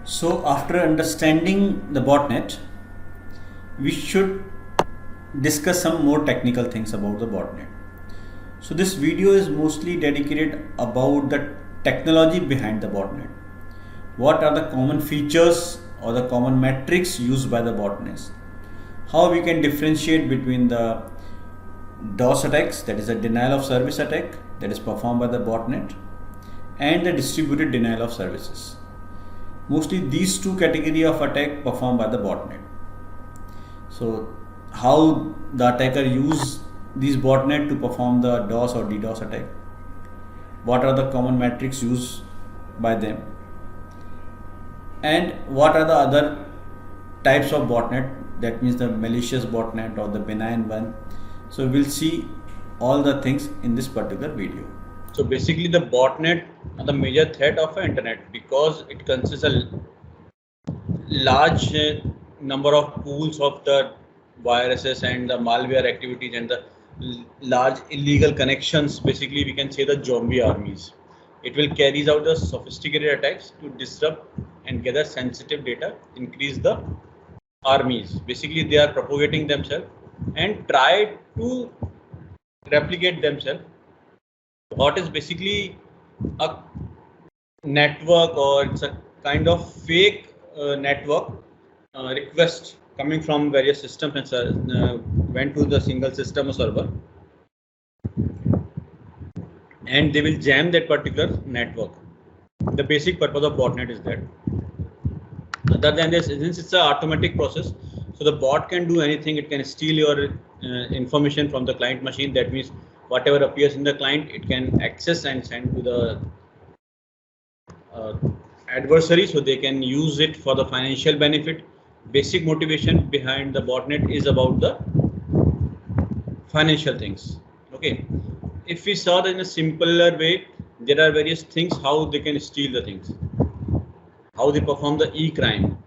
So after understanding the botnet, we should discuss some more technical things about the botnet. So this video is mostly dedicated about the technology behind the botnet. What are the common features or the common metrics used by the botnets? How we can differentiate between the DOS attacks, that is a denial of service attack that is performed by the botnet, and the distributed denial of services. Mostly these two category of attack performed by the botnet. So how the attacker use these botnet to perform the DOS or DDoS attack? What are the common metrics used by them? And what are the other types of botnet? That means the malicious botnet or the benign one. So we'll see all the things in this particular video. So basically the botnet are the major threat of the internet because it consists a large number of pools of the viruses and the malware activities and the large illegal connections. Basically we can say the zombie armies. It will carries out the sophisticated attacks to disrupt and gather sensitive data, increase the armies. Basically they are propagating themselves and try to replicate themselves. What is basically a network, or it's a kind of fake network request coming from various systems and went to the single system or server, and they will jam that particular network. The basic purpose of botnet is that. Other than this, since it's an automatic process, so the bot can do anything. It can steal your information from the client machine. That means whatever appears in the client, it can access and send to the adversary, so they can use it for the financial benefit. Basic motivation behind the botnet is about the financial things. Okay, if we saw that in a simpler way, there are various things how they can steal the things, how they perform the e-crime.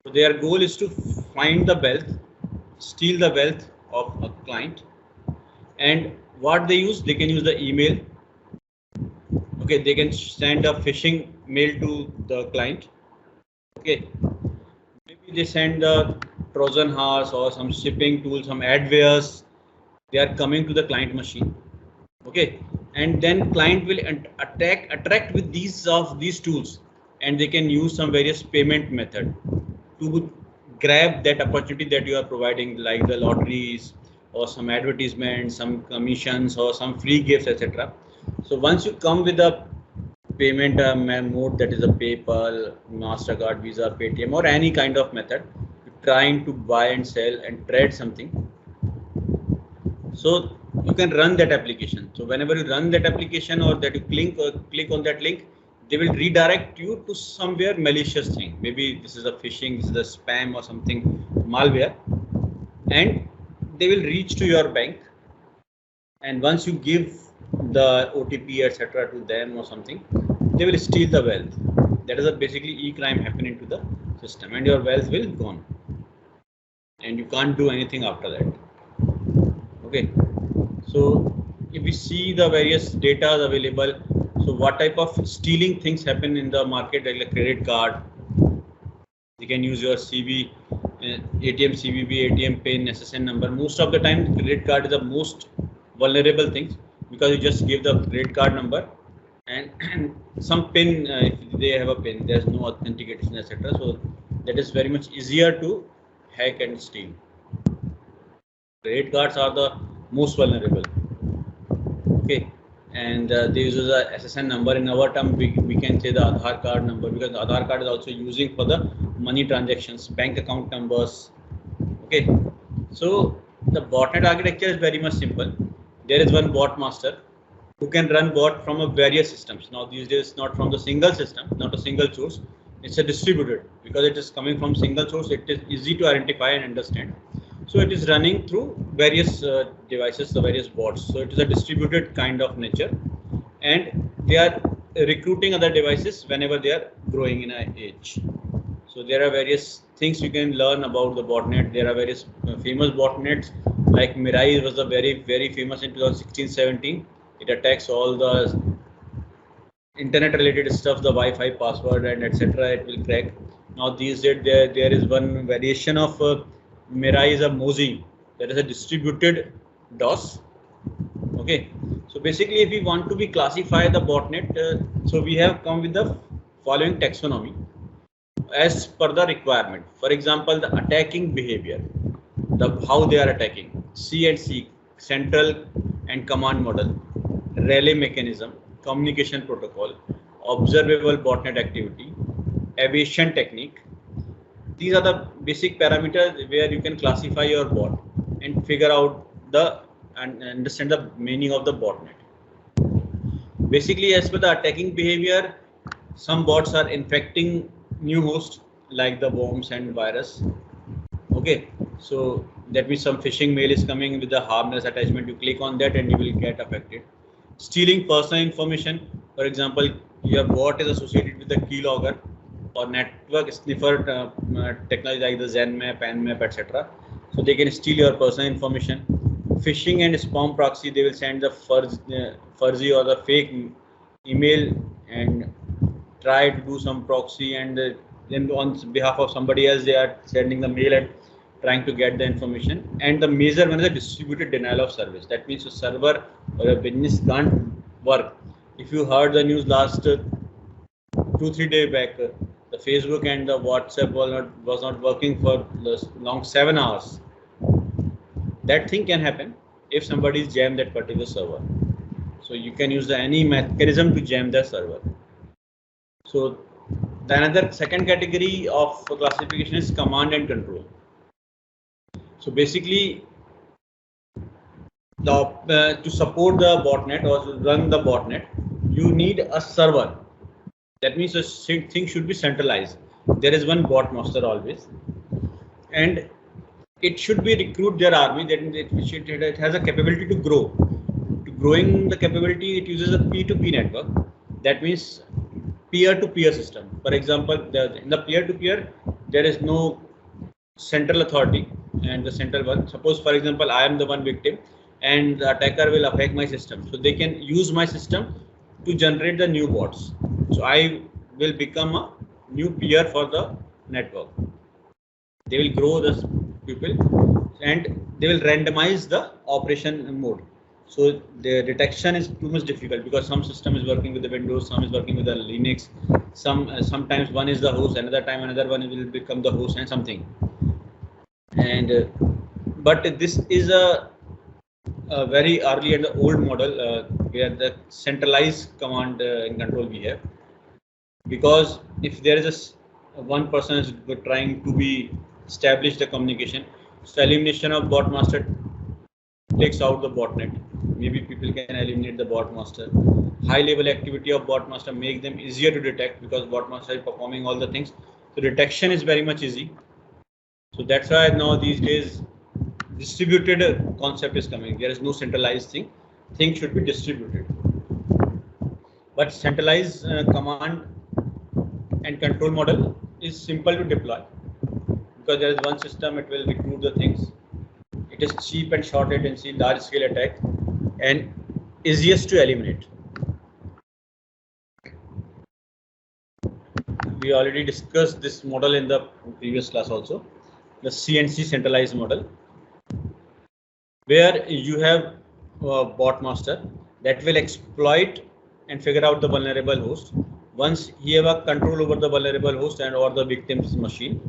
So their goal is to find the wealth, steal the wealth of a client, and what they use, they can use the email. Okay, they can send a phishing mail to the client. Okay, maybe they send the Trojan horse or some shipping tool, some adwares. They are coming to the client machine. Okay, and then client will attract with these tools, and they can use some various payment method to grab that opportunity that you are providing, like the lotteries or some advertisements, some commissions or some free gifts, etc. So once you come with a payment mode, that is a PayPal, MasterCard, Visa, Paytm, or any kind of method, trying to buy and sell and trade something, so you can run that application. So whenever you run that application or that you click on that link, they will redirect you to somewhere malicious thing. Maybe this is a phishing, this is a spam or something malware, and they will reach to your bank. And once you give the OTP, etc., to them or something, they will steal the wealth. That is a basically e-crime happening to the system, and your wealth will gone, and you can't do anything after that. Okay, so if we see the various data available, so what type of stealing things happen in the market, like a credit card, you can use your CV, ATM, CVV, ATM PIN, SSN number. Most of the time, credit card is the most vulnerable thing, because you just give the credit card number and some PIN. If they have a PIN, there's no authentication, etc. So that is very much easier to hack and steal. Credit cards are the most vulnerable. Okay, and they use the SSN number. In our term, we can say the Aadhaar card number, because the Aadhaar card is also using for the money transactions, bank account numbers. Okay, so the botnet architecture is very much simple. There is one bot master who can run bot from a various systems. Now these days, not from the single system, not a single source. It's a distributed, because it is coming from single source. It is easy to identify and understand. So it is running through various devices, the various bots. So it is a distributed kind of nature, and they are recruiting other devices whenever they are growing in age. So there are various things you can learn about the botnet. There are various famous botnets, like Mirai was a very famous in 2016-17. It attacks all the internet related stuff, the Wi-Fi password and etc. it will crack. Now these days there is one variation of Mirai is a Mozi. There is a distributed DOS. Okay, so basically if we want to be classify the botnet, so we have come with the following taxonomy as per the requirement. For example, the attacking behavior, how they are attacking, C and C, central and command model, relay mechanism, communication protocol, observable botnet activity, aviation technique. These are the basic parameters where you can classify your bot and figure out the and understand the meaning of the botnet. Basically, as per the attacking behavior, some bots are infecting new hosts like the worms and virus. Okay, so that means some phishing mail is coming with the harmless attachment. You click on that and you will get affected. Stealing personal information. For example, your bot is associated with the keylogger or network sniffer technology like the ZenMap, Nmap, etc. So they can steal your personal information. Phishing and spam proxy, they will send the fuzzy or the fake email and try to do some proxy, and then on behalf of somebody else they are sending the mail and trying to get the information. And the major one is a distributed denial of service. That means a server or a business can't work. If you heard the news last 2-3 days back, the Facebook and the WhatsApp was not working for long 7 hours. That thing can happen if somebody is jammed that particular server. So you can use any mechanism to jam the server. So the another second category of classification is command and control. So basically, to support the botnet or to run the botnet, you need a server. That means the thing should be centralized. There is one bot master always, and it should be recruit their army. That it has a capability to grow. To growing the capability, it uses a P2P network. That means peer-to-peer system. For example, in the peer-to-peer, there is no central authority and the central one. Suppose, for example, I am the one victim and the attacker will affect my system. So they can use my system to generate the new bots. So I will become a new peer for the network. They will grow the people and they will randomize the operation mode. So the detection is too much difficult because some system is working with the Windows, some is working with the Linux, sometimes one is the host, another time another one will become the host and something. And but this is a very early and the old model where the centralized command and control we have. Because if there is one person is trying to be establish the communication, so elimination of bot master takes out the botnet. Maybe people can eliminate the bot master. High level activity of bot master make them easier to detect because bot master is performing all the things. So detection is very much easy. So that's why now these days distributed concept is coming. There is no centralized thing. Things should be distributed. But centralized command and control model is simple to deploy because there is one system. It will recruit the things. It is cheap and short latency, large scale attack, and easiest to eliminate. We already discussed this model in the previous class also, the CNC centralized model, where you have a bot master that will exploit and figure out the vulnerable host. Once he have a control over the vulnerable host and or the victim's machine,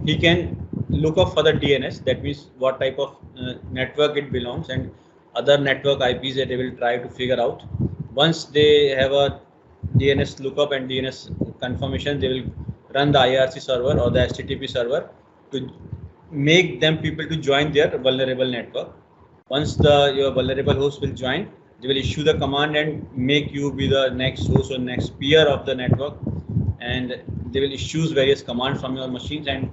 he can look up for the DNS. That means what type of network it belongs and other network IPs that they will try to figure out. Once they have a DNS lookup and DNS confirmation, they will run the IRC server or the HTTP server to make them people to join their vulnerable network. Once your vulnerable host will join, they will issue the command and make you be the next host or next peer of the network, and they will issue various commands from your machines and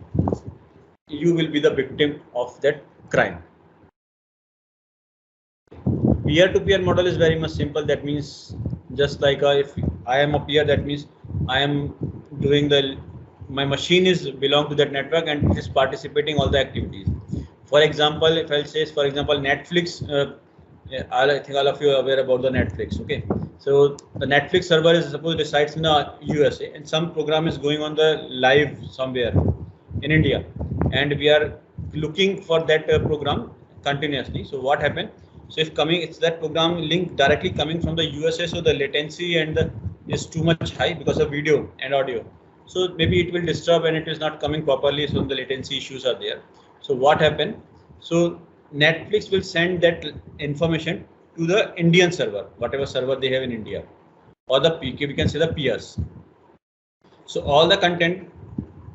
you will be the victim of that crime. Peer-to-peer model is very much simple. That means just like if I am a peer, that means I am doing my machine is belong to that network and it is participating all the activities. For example, if I'll say, for example, Netflix, I think all of you are aware about the Netflix. Okay, So the Netflix server is suppose resides in the USA, and some program is going on the live somewhere in India, and we are looking for that program continuously. So what happened? So if coming, it's that program link directly coming from the USA, so the latency and is too much high because of video and audio. So maybe it will disturb and it is not coming properly. So the latency issues are there. So what happened? So Netflix will send that information to the Indian server, whatever server they have in India, or the PK, we can say the peers. So all the content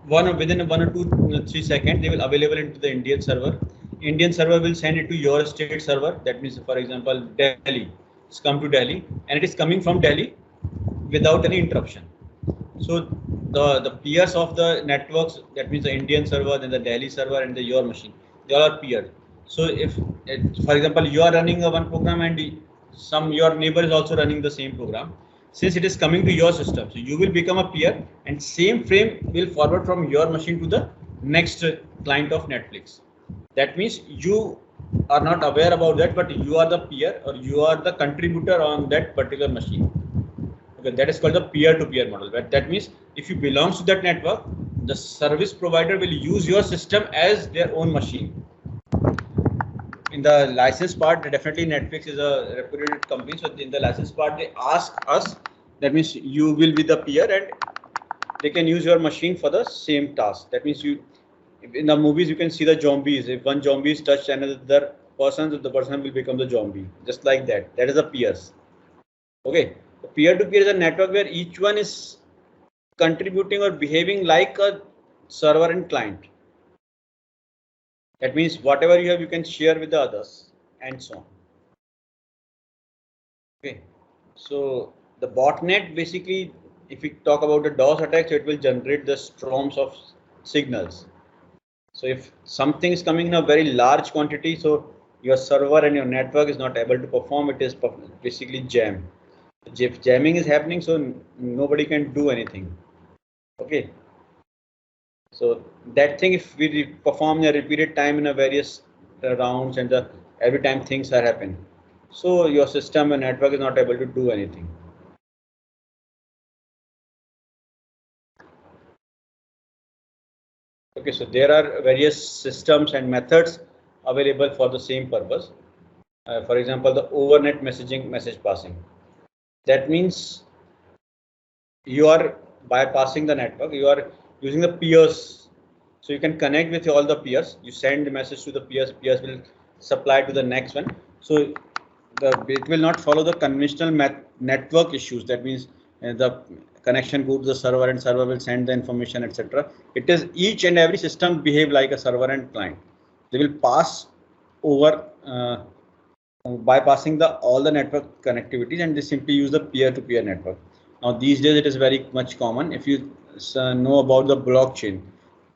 within 1 or 2 3 seconds they will available into the Indian server. Indian server will send it to your state server. That means, for example, Delhi. It's come to Delhi, and it is coming from Delhi without any interruption. So the peers of the networks, that means the Indian server, then the Delhi server, and the your machine, they all are peers. So if, for example, you are running a one program and your neighbor is also running the same program, since it is coming to your system, so you will become a peer, and same frame will forward from your machine to the next client of Netflix. That means you are not aware about that, but you are the peer or you are the contributor on that particular machine. Okay, that is called the peer-to-peer model. But that means if you belong to that network, the service provider will use your system as their own machine. In the license part, definitely Netflix is a reputed company. So in the license part, they ask us, that means you will be the peer and they can use your machine for the same task. That means you, in the movies, you can see the zombies. If one zombie is touched another person, the person will become the zombie. Just like that. That is a peers. Okay. Peer-to-peer is a network where each one is contributing or behaving like a server and client. That means whatever you have, you can share with the others and so on. Okay. So the botnet, basically, if we talk about the DOS attack, so it will generate the storms of signals. So if something is coming in a very large quantity, so your server and your network is not able to perform, it is basically jam. If jamming is happening, so nobody can do anything. Okay. So that thing, if we perform a repeated time in a various rounds and every time things are happening, so your system and network is not able to do anything. Okay, so there are various systems and methods available for the same purpose. For example, the overnet message passing. That means you are bypassing the network, you are using the peers. So you can connect with all the peers, you send the message to the peers, peers will supply to the next one. So it will not follow the conventional network issues. That means the connection go to the server and server will send the information, etc. It is each and every system behave like a server and client. They will pass over bypassing all the network connectivities, and they simply use the peer-to-peer network. Now these days it is very much common. If you know about the blockchain,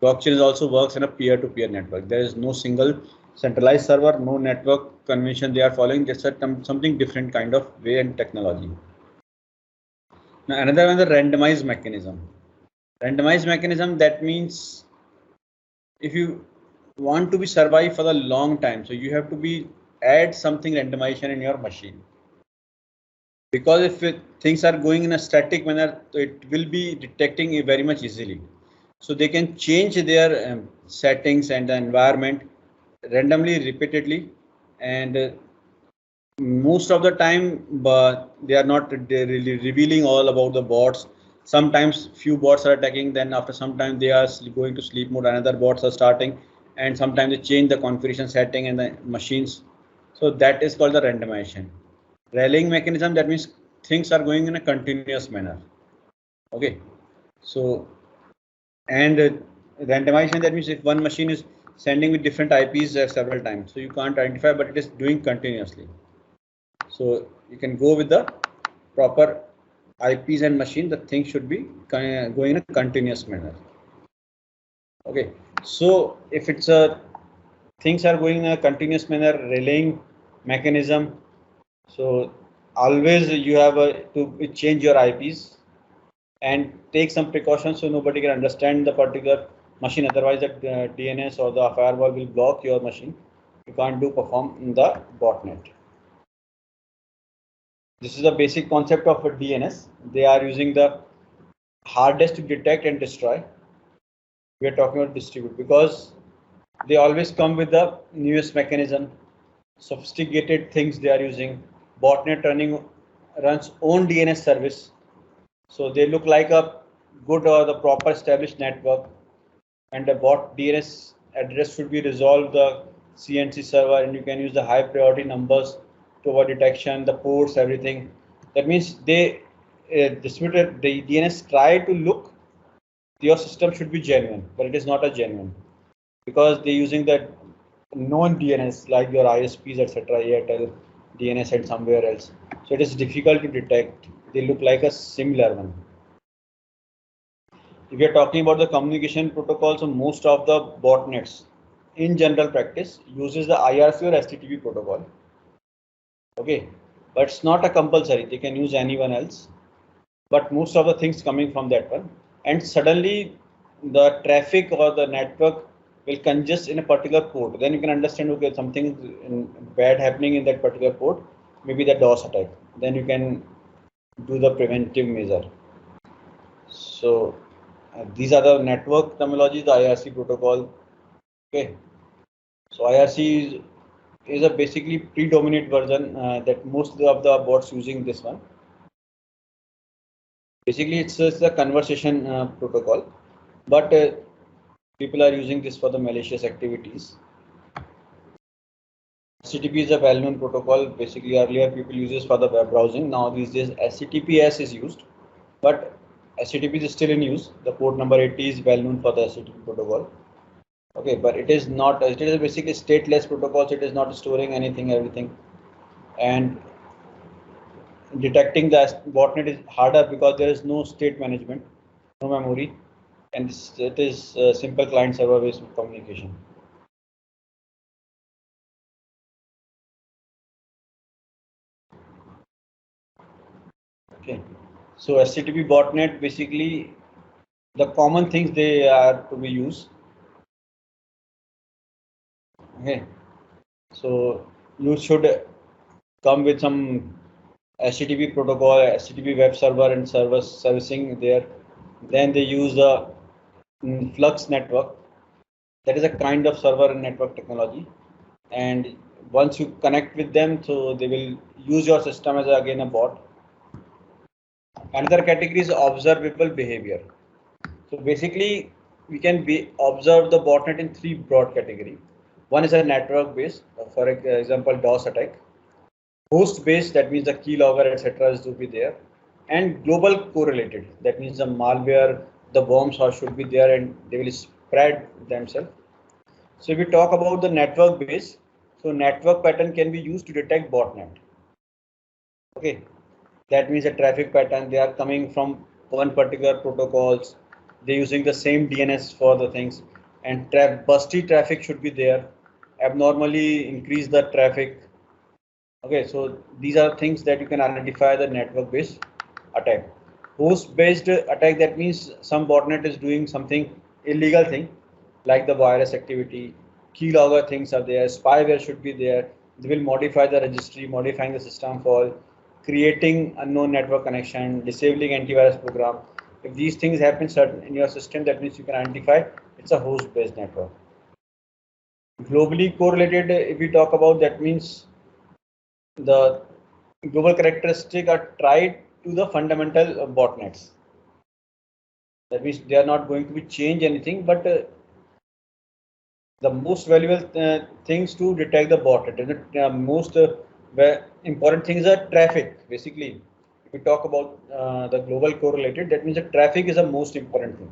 blockchain also works in a peer-to-peer network. There is no single centralized server, no network convention they are following. Just something different kind of way and technology. Now another one is the randomized mechanism. Randomized mechanism, that means if you want to be survive for the long time, so you have to be add something randomization in your machine. Because if things are going in a static manner, it will be detecting it very much easily. So they can change their settings and the environment randomly, repeatedly, and most of the time, but they are not really revealing all about the bots. Sometimes few bots are attacking, then after some time they are going to sleep mode, another bots are starting, and sometimes they change the configuration setting and the machines. So that is called the randomization. Rallying mechanism, that means things are going in a continuous manner. Okay, so and randomization, that means if one machine is sending with different IPs several times, so you can't identify, but it is doing continuously. So you can go with the proper IPs and machine. The thing should be going in a continuous manner. Okay, so if it's a things are going in a continuous manner, relaying mechanism, so always you have to change your IPs and take some precautions so nobody can understand the particular machine. Otherwise, the DNS or the firewall will block your machine. You can't perform in the botnet. This is the basic concept of a DNS. They are using the hardest to detect and destroy. We are talking about distribute because they always come with the newest mechanism, sophisticated things they are using. Botnet runs own DNS service, so they look like a good or the proper established network. And the bot DNS address should be resolved the CNC server, and you can use the high priority numbers to avoid detection, the ports, everything. That means they distributed the DNS try to look your system should be genuine, but it is not a genuine because they're using that known DNS like your ISPs, etc., Airtel DNS and somewhere else. So it is difficult to detect. They look like a similar one. If you're talking about the communication protocols, so most of the botnets in general practice uses the IRC or HTTP protocol. Okay, but it's not a compulsory. They can use anyone else. But most of the things coming from that one, and suddenly the traffic or the network will congest in a particular port. Then you can understand, okay, something bad happening in that particular port, maybe the DOS attack. Then you can do the preventive measure. So these are the network terminologies, the IRC protocol. Okay, so IRC is a basically predominant version that most of the bots using this one. Basically, it's a conversation protocol, but people are using this for the malicious activities. HTTP is a well-known protocol. Basically, earlier people use this for the web browsing. Now these days, HTTPS is used, but HTTP is still in use. The port number 80 is well-known for the HTTP protocol. Okay, but it is not. It is basically stateless protocol. So it is not storing anything, everything, and detecting the botnet is harder because there is no state management, no memory, and it is simple client server based communication. Okay, so HTTP botnet basically the common things they are to be used. Okay, so you should come with some HTTP protocol, HTTP web server and servicing there. Then they use the Flux network. That is a kind of server and network technology. And once you connect with them, so they will use your system as again a bot. Another category is observable behavior. So basically, we can observe the botnet in three broad categories. One is a network based, for example, DOS attack. Host based, that means the keylogger, etc., is to be there. And global correlated, that means the malware, the worms should be there and they will spread themselves. So if we talk about the network base, so network pattern can be used to detect botnet. Okay, that means a traffic pattern, they are coming from one particular protocols, they're using the same DNS for the things, and busty traffic should be there, abnormally increase the traffic. Okay, so these are things that you can identify the network based attack. Host based attack, that means some botnet is doing something illegal thing like the virus activity, keylogger things are there, spyware should be there. They will modify the registry, modifying the system for creating unknown network connection, disabling antivirus program. If these things happen in your system, that means you can identify it's a host based network. Globally correlated, if we talk about, that means the global characteristic are tied to the fundamental botnets. That means they are not going to be change anything, but the most valuable things to detect the botnet. The most important things are traffic. Basically, if we talk about the global correlated, that means the traffic is the most important thing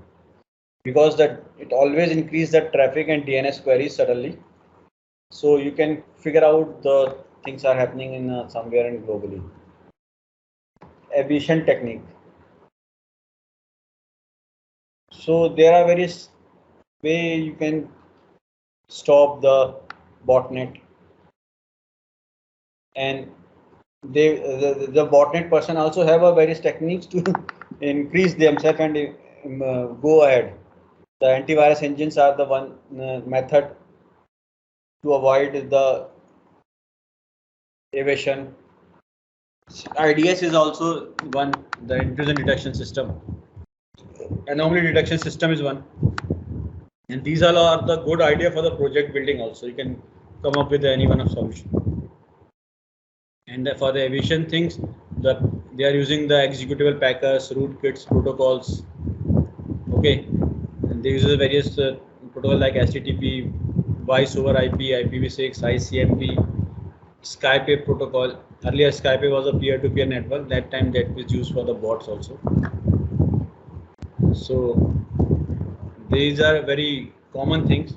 because that it always increases the traffic and DNS queries suddenly. So you can figure out the things are happening in somewhere and globally. Evasion technique. So there are various way you can stop the botnet, and the botnet person also have a various techniques to increase themselves and go ahead. The antivirus engines are the one method to avoid the evasion. IDS is also one, the intrusion detection system. Anomaly detection system is one. And these all are the good idea for the project building also. You can come up with any one of solution. And for the aviation things, they are using the executable packers, rootkits, protocols. Okay, and they use the various protocol like HTTP, voice over IP, IPv6, ICMP, Skype protocol. Earlier Skype was a peer-to-peer network. That time that was used for the bots also. So these are very common things.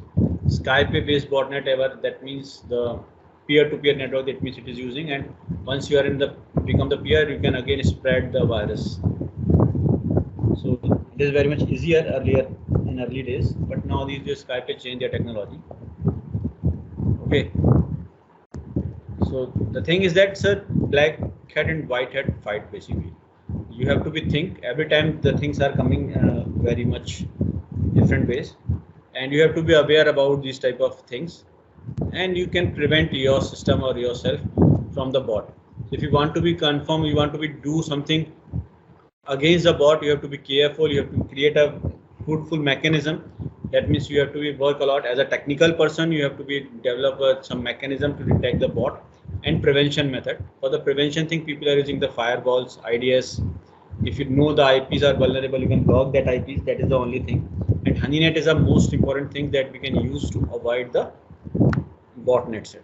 Skype based botnet ever, that means the peer-to-peer network, that means it is using, and once you are in the become the peer, you can again spread the virus. So it is very much easier earlier in early days, but now these days Skype changed their technology. Okay. So the thing is that, sir, black hat and white hat fight basically. You have to be think every time the things are coming very much different ways, and you have to be aware about these type of things, and you can prevent your system or yourself from the bot. If you want to be confirm, you want to be do something against the bot, you have to be careful. You have to create a fruitful mechanism. That means you have to be work a lot as a technical person. You have to be develop some mechanism to detect the bot, and prevention method. For the prevention thing, people are using the firewalls, IDS. If you know the IPs are vulnerable, you can block that IPs. That is the only thing. And honeynet is the most important thing that we can use to avoid the botnets.